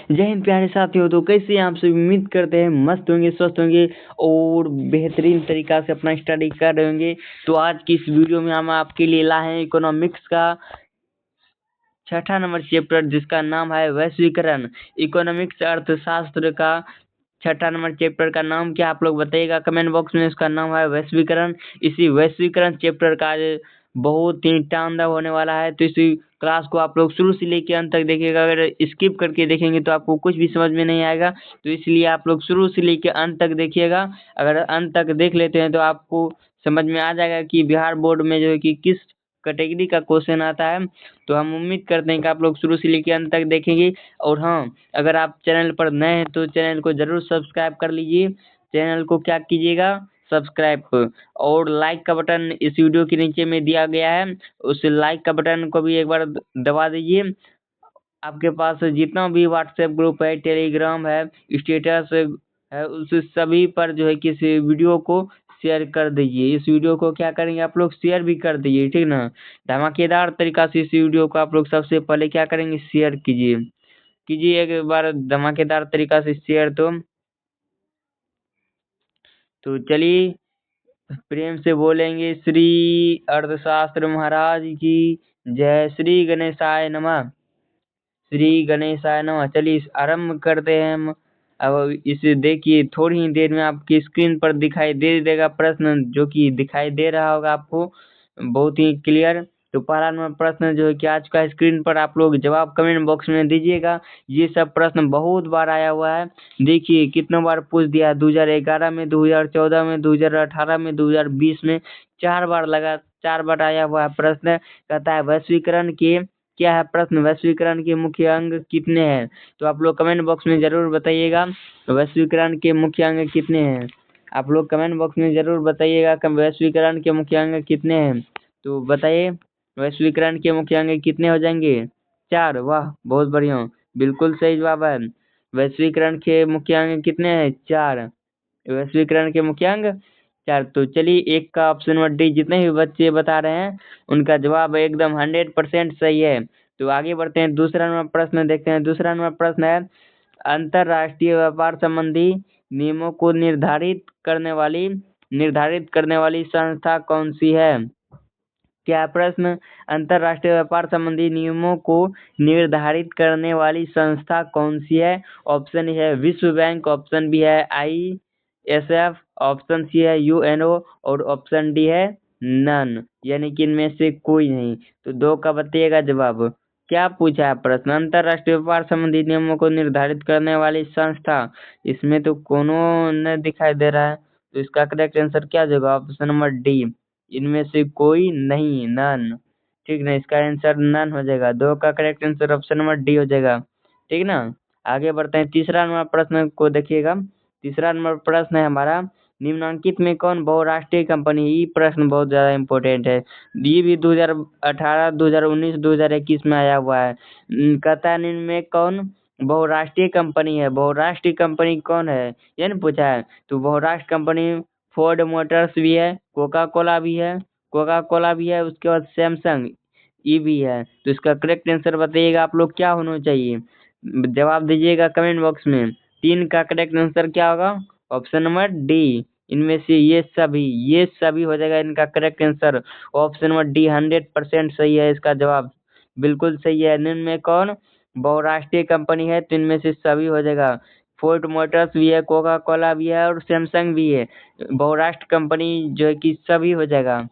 जय हिंद प्यारे साथियों। तो कैसे आप सब उम्मीद करते हैं मस्त होंगे, स्वस्थ होंगे और बेहतरीन तरीका से अपना स्टडी कर रहे होंगे। तो आज की इस वीडियो में हम आपके लिए लाए हैं इकोनॉमिक्स का 6ठा नंबर चैप्टर, जिसका नाम है वैश्वीकरण। इकोनॉमिक्स अर्थशास्त्र का 6ठा नंबर चैप्टर का नाम क्या, आप लोग बताइएगा कमेंट बॉक्स में। उसका नाम है वैश्वीकरण। इसी वैश्वीकरण चैप्टर का बहुत ही टाइम होने वाला है, तो इसी क्लास को आप लोग शुरू से लेकर अंत तक देखिएगा। अगर स्किप करके देखेंगे तो आपको कुछ भी समझ में नहीं आएगा, तो इसलिए आप लोग शुरू से लेकर अंत तक देखिएगा। अगर अंत तक देख लेते हैं तो आपको समझ में आ जाएगा कि बिहार बोर्ड में जो है कि किस कैटेगरी का क्वेश्चन आता है। तो हम उम्मीद करते हैं कि आप लोग शुरू से लेकर अंत तक देखेंगे। और हाँ, अगर आप चैनल पर नए हैं तो चैनल को जरूर सब्सक्राइब कर लीजिए। चैनल को क्या कीजिएगा, सब्सक्राइब। और लाइक का बटन इस वीडियो के नीचे में दिया गया है, उस लाइक का बटन को भी एक बार दबा दीजिए। आपके पास जितना भी व्हाट्सएप ग्रुप है, टेलीग्राम है, स्टेटस है, उस सभी पर जो है कि इस वीडियो को शेयर कर दीजिए। इस वीडियो को क्या करेंगे आप लोग, शेयर भी कर दीजिए, ठीक ना। धमाकेदार तरीका से इस वीडियो को आप लोग सबसे पहले क्या करेंगे, शेयर कीजिए। कीजिए एक बार धमाकेदार तरीका से शेयर। तो चलिए प्रेम से बोलेंगे श्री अर्थशास्त्र महाराज की जय। श्री गणेशाय नमः। श्री गणेशाय नमः। चलिए आरंभ करते हैं हम। अब इसे देखिए, थोड़ी ही देर में आपकी स्क्रीन पर दिखाई दे देगा प्रश्न, जो कि दिखाई दे रहा होगा आपको बहुत ही क्लियर। तो पहला नंबर प्रश्न जो है कि आज का स्क्रीन पर आप लोग जवाब कमेंट बॉक्स में दीजिएगा। ये सब प्रश्न बहुत बार आया हुआ है। देखिए कितने बार पूछ दिया, 2011 में, 2014 में, 2018 में, 2020 में, 4 बार आया हुआ है प्रश्न। कहता है वैश्वीकरण के क्या है प्रश्न, वैश्वीकरण के मुख्य अंग कितने हैं। तो आप लोग कमेंट बॉक्स में जरूर बताइएगा वैश्वीकरण के मुख्य अंग कितने हैं। आप लोग कमेंट बॉक्स में जरूर बताइएगा वैश्वीकरण के मुख्य अंग कितने हैं। तो बताइए वैश्वीकरण के मुख्य अंग कितने हो जाएंगे, 4। वाह बहुत बढ़िया, बिल्कुल सही जवाब है। वैश्वीकरण के मुख्य अंग कितने हैं, 4। वैश्वीकरण के मुख्य अंग 4। तो चलिए एक का ऑप्शन नंबर डी, जितने भी बच्चे बता रहे हैं उनका जवाब एकदम 100% सही है। तो आगे बढ़ते हैं, दूसरा नंबर प्रश्न देखते हैं। दूसरा नंबर प्रश्न है अंतरराष्ट्रीय व्यापार संबंधी नियमों को निर्धारित करने वाली संस्था कौन सी है। क्या प्रश्न, अंतरराष्ट्रीय व्यापार संबंधी नियमों को निर्धारित करने वाली संस्था कौन सी है। ऑप्शन है विश्व बैंक, ऑप्शन बी है ISF, ऑप्शन सी है UNO और ऑप्शन डी है नन, यानी कि इनमें से कोई नहीं। तो 2 का बताइएगा जवाब। क्या पूछा है प्रश्न, अंतरराष्ट्रीय व्यापार संबंधी नियमों को निर्धारित करने वाली संस्था, इसमें तो कोनो न दिखाई दे रहा है। तो इसका करेक्ट आंसर क्या होगा, ऑप्शन नंबर डी, इनमें से कोई नहीं, नन, ठीक ना। इसका आंसर नन हो जाएगा। 2 का correct answer option number D हो जाएगा, ठीक ना। आगे बढ़ते हैं, तीसरा नंबर प्रश्न को देखिएगा। तीसरा नंबर प्रश्न है हमारा, निम्नलिखित में कौन बहुराष्ट्रीय कंपनी, ये प्रश्न बहुत ज्यादा इम्पोर्टेंट है। ये भी 2018, 2019, 2021 में आया हुआ है। कहता है निम्न में कौन बहुराष्ट्रीय कंपनी है। बहुराष्ट्रीय कंपनी कौन है, ये नहीं पूछा है। तो बहुराष्ट्रीय कंपनी फोर्ड मोटर्स भी है, कोका कोला भी है, उसके बाद सैमसंग ये भी है। तो इसका करेक्ट आंसर बताइएगा आप लोग, क्या होना चाहिए, जवाब दीजिएगा कमेंट बॉक्स में। 3 का करेक्ट आंसर क्या होगा, ऑप्शन नंबर डी, इनमें से ये सभी हो जाएगा इनका correct answer. Option number D 100% सही है इसका जवाब, बिल्कुल सही है। निम्न में कौन बहुराष्ट्रीय कंपनी है, तो इनमें से सभी हो जाएगा। फोर्ड मोटर्स भी है, कोका कोला भी है और सैमसंग भी है। बहुराष्ट्र कंपनी जो है कि सभी हो जाएगा।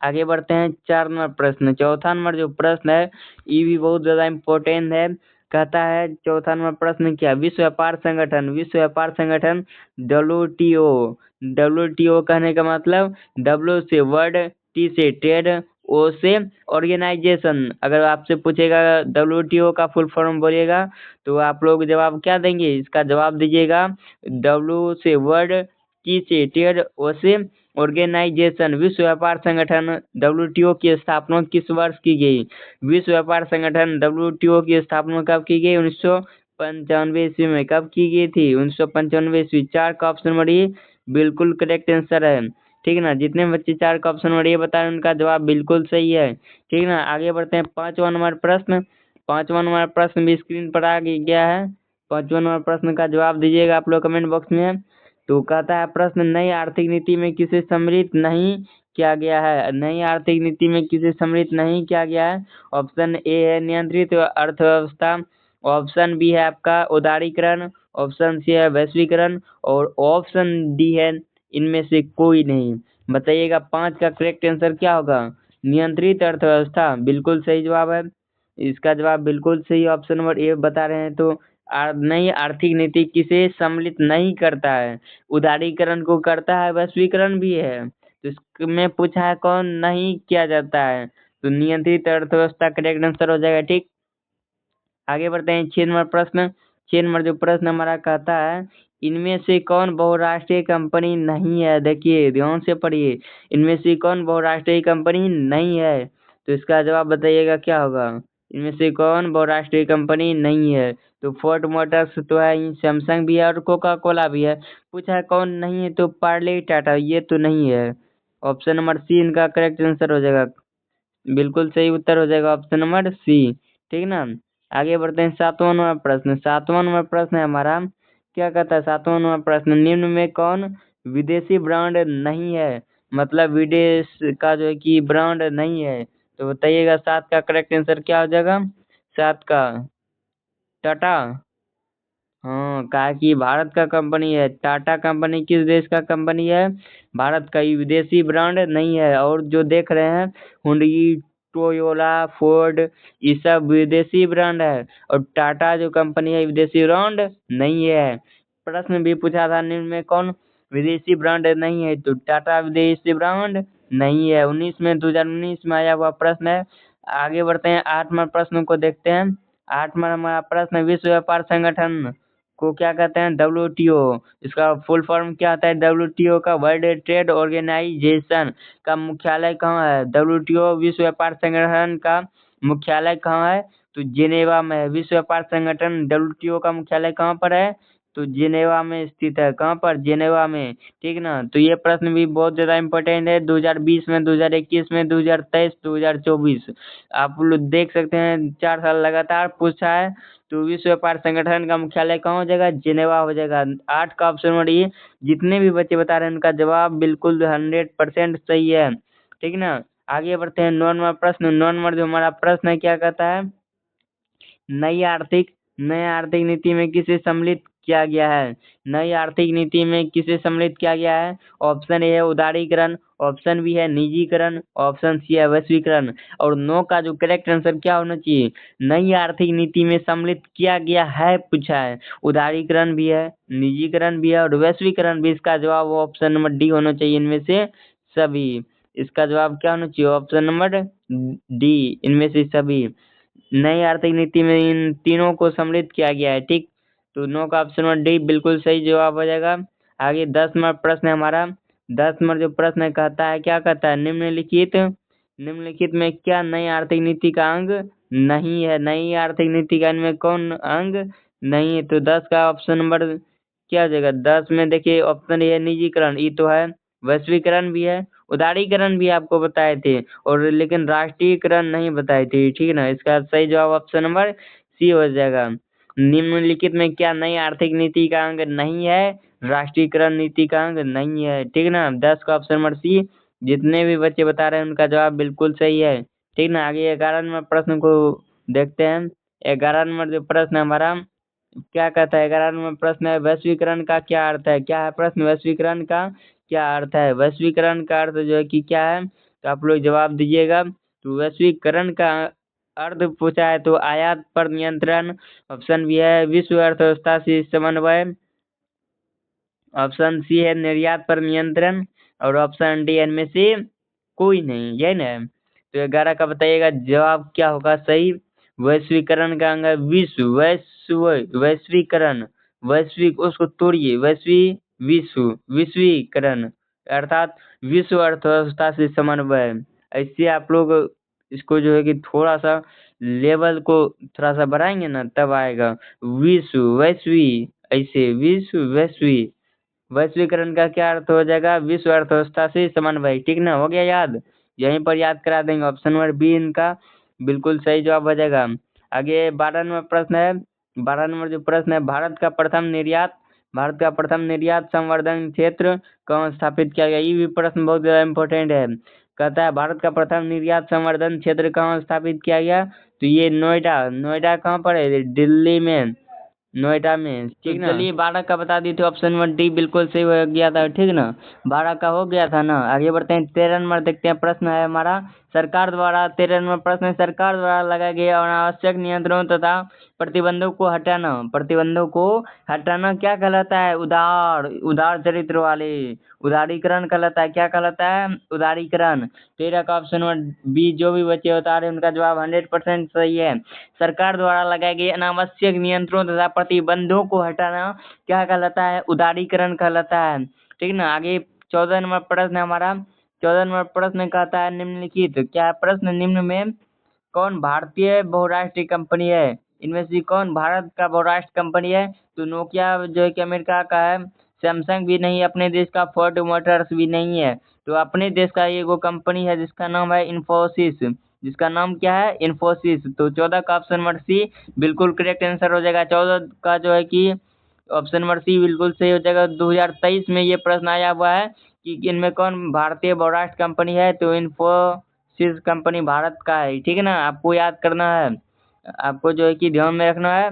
आगे बढ़ते हैं, 4 नंबर प्रश्न। चौथा नंबर जो प्रश्न है ये भी बहुत ज्यादा इम्पोर्टेंट है। कहता है चौथा नंबर प्रश्न क्या, विश्व व्यापार संगठन WTO कहने का मतलब, W से वर्ड, T से ट्रेड, O से ऑर्गेनाइजेशन। अगर आपसे पूछेगा WTO का फुल फॉर्म बोलिएगा तो आप लोग जवाब क्या देंगे, इसका जवाब दीजिएगा W से वर्ड, T से ट्रेड, O से ऑर्गेनाइजेशन। विश्व व्यापार संगठन WTO की स्थापना किस वर्ष की गई। विश्व व्यापार संगठन WTO की स्थापना कब की गई, 1995 ईस्वी में। कब की गई थी, 1995 ईस्वी। 4 का ऑप्शन नंबर ए बिल्कुल करेक्ट आंसर है, ठीक ना। जितने बच्चे 4 का ऑप्शन नंबर ए बता रहे हैं उनका जवाब बिल्कुल सही है, ठीक ना। आगे बढ़ते हैं, 5वां नंबर प्रश्न। 5वां नंबर प्रश्न भी स्क्रीन पर आ गया है। 5वां नंबर प्रश्न का जवाब दीजिएगा आप लोग कमेंट बॉक्स में। तो कहता है प्रश्न, नई आर्थिक नीति में किसे सम्मिलित नहीं किया गया है? नई आर्थिक नीति में किसे सम्मिलित नहीं किया गया है? ऑप्शन ए है नियंत्रित अर्थव्यवस्था, ऑप्शन बी है आपका उदारीकरण, ऑप्शन सी है वैश्वीकरण और ऑप्शन डी है इनमें से कोई नहीं। बताइएगा 5 का करेक्ट आंसर क्या होगा? नियंत्रित अर्थव्यवस्था बिल्कुल सही जवाब है। इसका जवाब बिल्कुल सही ऑप्शन नंबर ए बता रहे हैं। तो नई आर्थिक नीति किसे सम्मिलित नहीं करता है? उदारीकरण को करता है, वैश्वीकरण भी है। तो इसमें पूछा है कौन नहीं किया जाता है, तो नियंत्रित अर्थव्यवस्था करेक्ट आंसर हो जाएगा। ठीक, आगे बढ़ते हैं 6 नंबर प्रश्न। 6 नंबर जो प्रश्न हमारा कहता है, इनमें से कौन बहुराष्ट्रीय कंपनी नहीं है? देखिए ध्यान से पढ़िए, इनमें से कौन बहुराष्ट्रीय कंपनी नहीं है? तो इसका जवाब बताइएगा क्या होगा? इनमें से कौन बहुराष्ट्रीय कंपनी नहीं है? तो फोर्ड मोटर्स तो है, सैमसंग भी है और कोका कोला भी है। पूछा है कौन नहीं है, तो पार्ले टाटा ये तो नहीं है। ऑप्शन नंबर सी इनका करेक्ट आंसर हो जाएगा। बिल्कुल सही उत्तर हो जाएगा ऑप्शन नंबर सी। ठीक ना, आगे बढ़ते हैं 7वां नंबर प्रश्न। 7वां नंबर प्रश्न है हमारा, क्या कहता है 7वां नंबर प्रश्न, निम्न में कौन विदेशी ब्रांड नहीं है? मतलब विदेश का जो है कि ब्रांड नहीं है। तो बताइएगा 7 का करेक्ट आंसर क्या हो जाएगा? 7 का टाटा। हाँ, कहा कि भारत का कंपनी है। टाटा कंपनी किस देश का कंपनी है? भारत का। ही विदेशी ब्रांड नहीं है। और जो देख रहे हैं हुंडई, टोयोला, फोर्ड, ये सब विदेशी ब्रांड है। और टाटा जो कंपनी है विदेशी ब्रांड नहीं है। प्रश्न भी पूछा था निम्न में कौन विदेशी ब्रांड नहीं है, तो टाटा विदेशी ब्रांड नहीं है। 2019 में आया हुआ प्रश्न है। आगे बढ़ते हैं 8वां प्रश्न को देखते हैं। 8वां हमारा प्रश्न, विश्व व्यापार संगठन को क्या कहते हैं? WTO। इसका फुल फॉर्म क्या आता है? WTO का वर्ल्ड ट्रेड ऑर्गेनाइजेशन का मुख्यालय कहाँ है? WTO विश्व व्यापार संगठन का मुख्यालय कहाँ है? तो जिनेवा में है। विश्व व्यापार संगठन WTO का मुख्यालय कहाँ पर है? तो जिनेवा में स्थित है। कहाँ पर? जिनेवा में। ठीक ना, तो ये प्रश्न भी बहुत ज्यादा इम्पोर्टेंट है। 2020 में, 2021 में, 2023, 2024 आप लोग देख सकते हैं 4 साल लगातार पूछा है। तो विश्व व्यापार संगठन का मुख्यालय कहाँ हो जाएगा? जिनेवा हो जाएगा। 8 का ऑप्शन नंबर ये। जितने भी बच्चे बता रहे हैं उनका जवाब बिल्कुल 100% सही है। ठीक ना, आगे बढ़ते हैं 9 नंबर प्रश्न। 9 नंबर जो हमारा प्रश्न है क्या कहता है, नई आर्थिक नीति में किसे सम्मिलित किया गया है? नई आर्थिक नीति में किसे सम्मिलित किया गया है? ऑप्शन ए है उदारीकरण, ऑप्शन बी है निजीकरण, ऑप्शन सी है वैश्वीकरण। और 9 का जो करेक्ट आंसर क्या होना चाहिए? नई आर्थिक नीति में सम्मिलित किया गया है पूछा है। उदारीकरण भी है, निजीकरण भी है और वैश्वीकरण भी। इसका जवाब ऑप्शन नंबर डी होना चाहिए इनमें से सभी। इसका जवाब क्या होना चाहिए? ऑप्शन नंबर डी, इनमें से सभी। नई आर्थिक नीति में इन तीनों को सम्मिलित किया गया है। ठीक, तो 9 का ऑप्शन नंबर डी बिल्कुल सही जवाब हो जाएगा। आगे 10 नंबर प्रश्न है हमारा। 10 नंबर जो प्रश्न है कहता है, क्या कहता है, निम्नलिखित में क्या नई आर्थिक नीति का अंग नहीं है? नई आर्थिक नीति का इनमें कौन अंग नहीं है? तो 10 का ऑप्शन नंबर क्या हो जाएगा? 10 में देखिए ऑप्शन ए है निजीकरण, ये तो है। वैश्वीकरण भी है, उदारीकरण भी आपको बताए थे, और लेकिन राष्ट्रीयकरण नहीं बताए थे। ठीक है ना, इसका सही जवाब ऑप्शन नंबर सी हो जाएगा। निम्नलिखित में क्या नई आर्थिक नीति का अंग नहीं है? राष्ट्रीयकरण नीति का अंग नहीं है। ठीक है ना, 10 का ऑप्शन नंबर सी। जितने भी बच्चे बता रहे हैं उनका जवाब बिल्कुल सही है। ठीक ना, आगे 11 नंबर प्रश्न को देखते हैं। 11 नंबर जो प्रश्न है हमारा, क्या कहता है? 11 नंबर प्रश्न है, वैश्वीकरण का क्या अर्थ है? क्या है प्रश्न? वैश्वीकरण का क्या अर्थ है? वैश्वीकरण का अर्थ जो है कि क्या है, तो आप लोग जवाब दीजिएगा। तो वैश्वीकरण का अर्थ पूछा है तो आयात पर नियंत्रण, ऑप्शन बी है विश्व अर्थव्यवस्था से समन्वय, ऑप्शन सी है निर्यात पर नियंत्रण, और ऑप्शन डी इनमें से कोई नहीं। यही ना, तो 11 का बताइएगा जवाब क्या होगा सही? वैश्वीकरण का अंग है वैश्वीकरण, वैश्विक उसको तोड़िए, विश्वीकरण अर्थात विश्व अर्थव्यवस्था से समन्वय। ऐसे आप लोग इसको जो है कि थोड़ा सा लेवल को थोड़ा सा बढ़ाएंगे ना तब आएगा। ऐसे वैश्वीकरण का क्या अर्थ हो जाएगा? विश्व अर्थव्यवस्था से समन्वय। ठीक ना, हो गया याद? यहीं पर याद करा देंगे। ऑप्शन नंबर बी इनका बिल्कुल सही जवाब हो जाएगा। आगे 12 नंबर प्रश्न है। 12 नंबर जो प्रश्न है, भारत का प्रथम निर्यात संवर्धन क्षेत्र कहाँ स्थापित किया गया? ये भी प्रश्न बहुत ज्यादा इम्पोर्टेंट है। कहता है भारत का प्रथम निर्यात संवर्धन क्षेत्र कहाँ स्थापित किया गया? तो ये नोएडा कहाँ पर है? दिल्ली में, नोएडा में, ठीक ना। चलिए 12 का बता दी थी, ऑप्शन नंबर डी बिल्कुल सही हो गया था, ठीक ना। 12 का हो गया था ना। आगे बढ़ते हैं, 13 नंबर देखते हैं। प्रश्न है हमारा 13 नंबर प्रश्न है, सरकार द्वारा लगाए गए अनावश्यक नियंत्रणों तथा प्रतिबंधों को हटाना क्या कहलाता है? उदार चरित्र वाले, उदारीकरण कहलाता है। क्या कहलाता है? उदारीकरण। 13 का ऑप्शन नंबर बी जो भी बच्चे बता रहे हैं उनका जवाब 100% सही है। सरकार द्वारा लगाए गए अनावश्यक नियंत्रणों तथा प्रतिबंधों को हटाना क्या कहलाता है? उदारीकरण कहलाता है, ठीक ना। आगे 14 नंबर प्रश्न है हमारा। 14 नंबर प्रश्न कहता है निम्नलिखित, क्या है प्रश्न? निम्न में कौन भारतीय बहुराष्ट्रीय कंपनी है? इनमें से कौन भारत का बहुराष्ट्रीय कंपनी है? तो नोकिया जो है कि अमेरिका का है, सैमसंग भी नहीं, अपने देश का फोर्ड मोटर्स भी नहीं है। तो अपने देश का ये वो कंपनी है जिसका नाम है इन्फोसिस। जिसका नाम क्या है? इन्फोसिस। तो 14 का ऑप्शन नंबर सी बिल्कुल करेक्ट आंसर हो जाएगा। 14 का जो है कि ऑप्शन नंबर सी बिल्कुल सही हो जाएगा। 2023 में ये प्रश्न आया हुआ है कि इनमें कौन भारतीय बहुराष्ट्रीय कंपनी है? तो इन्फोसिस कंपनी भारत का है, ठीक है ना। आपको याद करना है, आपको जो है कि ध्यान में रखना है।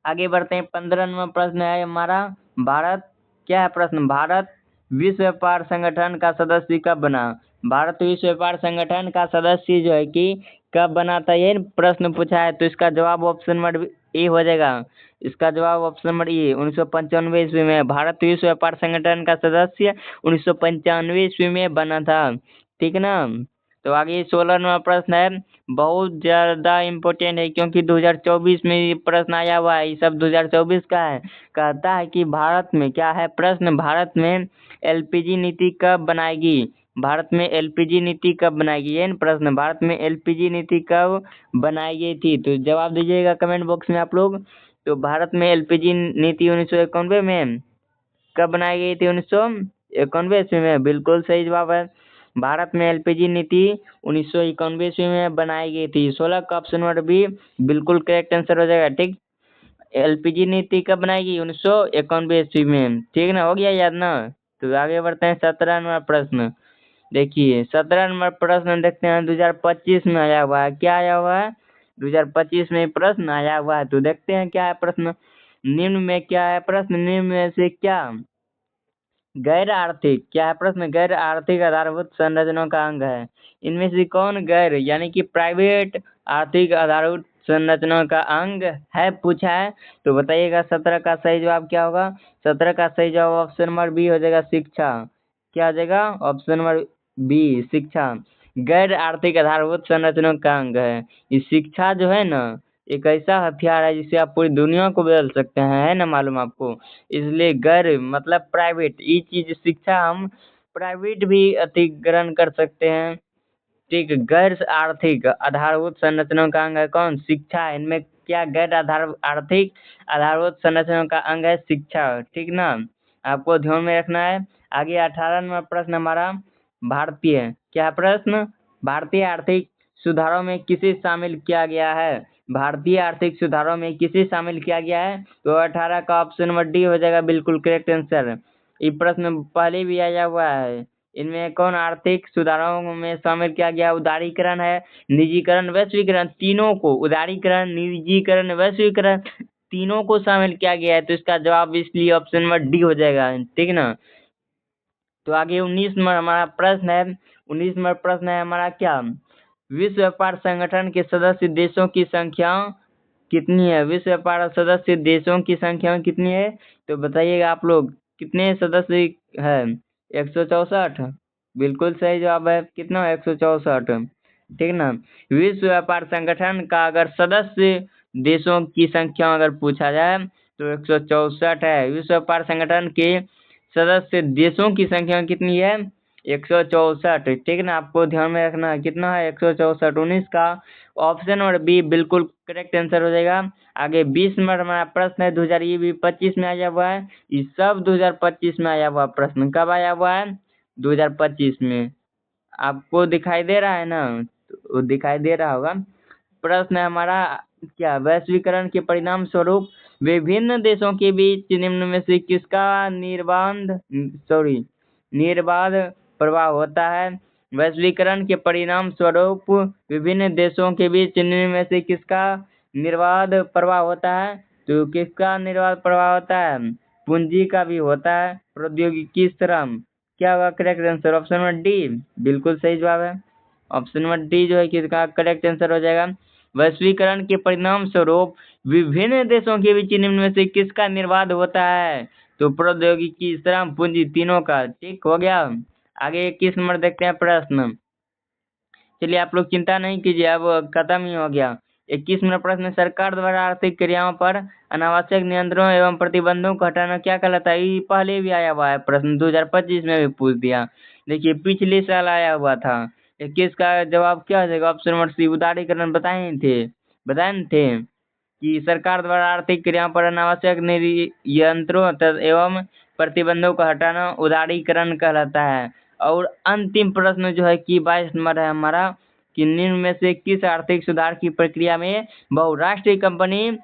आगे बढ़ते हैं, 15 नंबर प्रश्न है हमारा। भारत क्या है प्रश्न? भारत विश्व व्यापार संगठन का सदस्य कब बना? भारत विश्व व्यापार संगठन का सदस्य जो है कि कब बना था, ये प्रश्न पूछा है। तो इसका जवाब ऑप्शन नंबर ए हो जाएगा। इसका जवाब ऑप्शन नंबर ए 1995 ईस्वी में भारत विश्व व्यापार संगठन का सदस्य 1995 ईस्वी में बना था, ठीक ना। तो आगे 16 नंबर प्रश्न है, बहुत ज़्यादा इम्पोर्टेंट है क्योंकि 2024 में ये प्रश्न आया हुआ है। ये सब 2024 का है। कहता है कि भारत में क्या है प्रश्न? भारत में एलपीजी नीति कब बनाएगी? भारत में एलपीजी नीति कब बनाएगी? ये प्रश्न, भारत में एलपीजी नीति कब बनाई गई थी? तो जवाब दीजिएगा कमेंट बॉक्स में आप लोग। तो भारत में एलपीजी नीति 1991 में कब बनाई गई थी? 1991 ईस्वी में, बिल्कुल सही जवाब है। भारत में एलपीजी नीति 1991 ईस्वी में बनाई गई थी। 16 का ऑप्शन नंबर बी बिल्कुल करेक्ट आंसर हो जाएगा, ठीक। एलपीजी नीति कब बनाएगी? 1991 ईस्वी में, ठीक ना। हो गया याद ना। तो आगे बढ़ते हैं, 17 नंबर प्रश्न देखिए। 17 नंबर प्रश्न देखते हैं, 2025 में आया हुआ है। क्या आया हुआ है? 2025 में प्रश्न आया हुआ है। तो देखते हैं क्या है प्रश्न। निम्न में क्या है प्रश्न? निम्न में से क्या गैर आर्थिक, क्या है प्रश्न? गैर आर्थिक आधारभूत संरचनाओं का अंग है। इनमें से कौन गैर यानी कि प्राइवेट आर्थिक आधारभूत संरचनाओं का अंग है पूछा है। तो बताइएगा 17 का सही जवाब क्या होगा? 17 का सही जवाब ऑप्शन नंबर बी हो जाएगा, शिक्षा। क्या हो जाएगा? ऑप्शन नंबर बी, शिक्षा। गैर आर्थिक आधारभूत संरचनाओं का अंग है। ये शिक्षा जो है ना, एक ऐसा हथियार है जिससे आप पूरी दुनिया को बदल सकते हैं, है ना मालूम आपको। इसलिए गैर मतलब प्राइवेट, ये चीज शिक्षा हम प्राइवेट भी ग्रहण कर सकते हैं, ठीक। गैर आर्थिक आधारभूत संरचनाओं का अंग है कौन? शिक्षा है। इनमें क्या गैर आर्थिक आधारभूत संरचनाओं का अंग है? शिक्षा, ठीक ना। आपको ध्यान में रखना है। आगे 18 नंबर प्रश्न हमारा, भारतीय क्या प्रश्न? भारतीय आर्थिक सुधारों में किसे शामिल किया गया है? भारतीय आर्थिक सुधारों में किसे शामिल किया गया है? तो 18 का ऑप्शन नंबर डी हो जाएगा, बिल्कुल करेक्ट आंसर। ये प्रश्न पहले भी आया हुआ है। इनमें कौन आर्थिक सुधारों में शामिल किया गया? उदारीकरण है, निजीकरण, वैश्वीकरण, तीनों को, उदारीकरण, निजीकरण, वैश्वीकरण, तीनों को शामिल किया गया है। तो इसका जवाब इसलिए ऑप्शन नंबर डी हो जाएगा, ठीक ना। तो आगे 19 नंबर हमारा प्रश्न है। 19 नंबर प्रश्न है हमारा क्या? विश्व व्यापार संगठन के सदस्य देशों की संख्या कितनी है? विश्व व्यापार सदस्य देशों की संख्या कितनी है? तो बताइएगा आप लोग, कितने सदस्य है? 164, बिल्कुल सही जवाब है। कितना? 164, ठीक ना। विश्व व्यापार संगठन का अगर सदस्य देशों की संख्या अगर पूछा जाए तो 164 है। विश्व व्यापार संगठन के सदस्य देशों की संख्या कितनी है? 164, ठीक ना। आपको ध्यान में रखना है कितना है? 164। 19 का ऑप्शन और बी बिल्कुल करेक्ट आंसर हो जाएगा। आगे 20 नंबर हमारा प्रश्न है, 2025 में आया हुआ है। ये सब 2025 में आया हुआ प्रश्न। कब आया हुआ है? 2025 में। आपको दिखाई दे रहा है ना? तो दिखाई दे रहा होगा। प्रश्न है हमारा क्या, वैश्वीकरण के परिणाम स्वरूप विभिन्न देशों के बीच निम्न में से किसका निर्बाध प्रवाह होता है। वैश्वीकरण के परिणाम स्वरूप विभिन्न देशों के बीच निम्न में से किसका निर्बाध प्रवाह होता है। तो किसका निर्बाध प्रवाह होता है, पूंजी का भी होता है, प्रौद्योगिकी श्रम। क्या होगा correct answer, option number D बिल्कुल सही जवाब है। ऑप्शन नंबर डी जो है किसका करेक्ट आंसर हो जाएगा। वैश्वीकरण के परिणाम स्वरूप विभिन्न देशों के बीच निम्न में से किसका निर्बाध होता है। तो प्रौद्योगिकी श्रम पूंजी तीनों का। ठीक हो गया। आगे 21 नंबर देखते हैं प्रश्न। चलिए आप लोग चिंता नहीं कीजिए, अब खत्म ही हो गया। 21 नंबर प्रश्न, सरकार द्वारा आर्थिक क्रियाओं पर अनावश्यक नियंत्रणों एवं प्रतिबंधों को हटाना क्या कहलाता है। ये पहले भी आया हुआ है प्रश्न, 2025 में भी पूछ दिया। देखिए पिछले साल आया हुआ था। 21 का जवाब क्या हो जाएगा, ऑप्शन नंबर सी उदारीकरण। बताए नहीं थे कि सरकार द्वारा आर्थिक क्रियाओं पर अनावश्यक नियंत्रणों एवं प्रतिबंधों को हटाना उदारीकरण कहलाता है। और अंतिम प्रश्न जो है कि 22 नंबर है हमारा कि निम्न में से किस आर्थिक सुधार की प्रक्रिया में बहुराष्ट्रीय कंपनी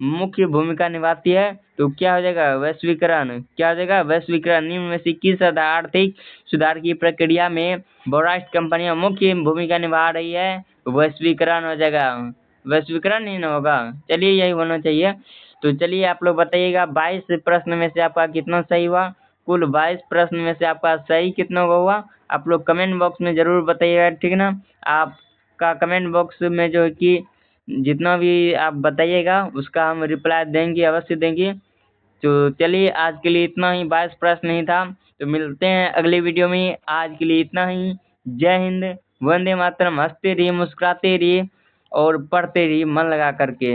मुख्य भूमिका निभाती है। तो क्या हो जाएगा, वैश्वीकरण। क्या हो जाएगा, वैश्वीकरण। निम्न में से किस आर्थिक सुधार की प्रक्रिया में बहुराष्ट्रीय कंपनियां मुख्य भूमिका निभा रही है। वैश्वीकरण हो जाएगा, वैश्वीकरण ही ना होगा। चलिए यही होना चाहिए। तो चलिए आप लोग बताइएगा 22 प्रश्न में से आपका कितना सही हुआ। कुल 22 प्रश्न में से आपका सही कितना हुआ आप लोग कमेंट बॉक्स में जरूर बताइएगा, ठीक ना। आपका कमेंट बॉक्स में जो है कि जितना भी आप बताइएगा उसका हम रिप्लाई देंगे, अवश्य देंगे। तो चलिए आज के लिए इतना ही, 22 प्रश्न ही था। तो मिलते हैं अगले वीडियो में। आज के लिए इतना ही। जय हिंद, वंदे मातरम। हंसते रहिए, मुस्कुराते रहिए और पढ़ते रहिए मन लगा करके।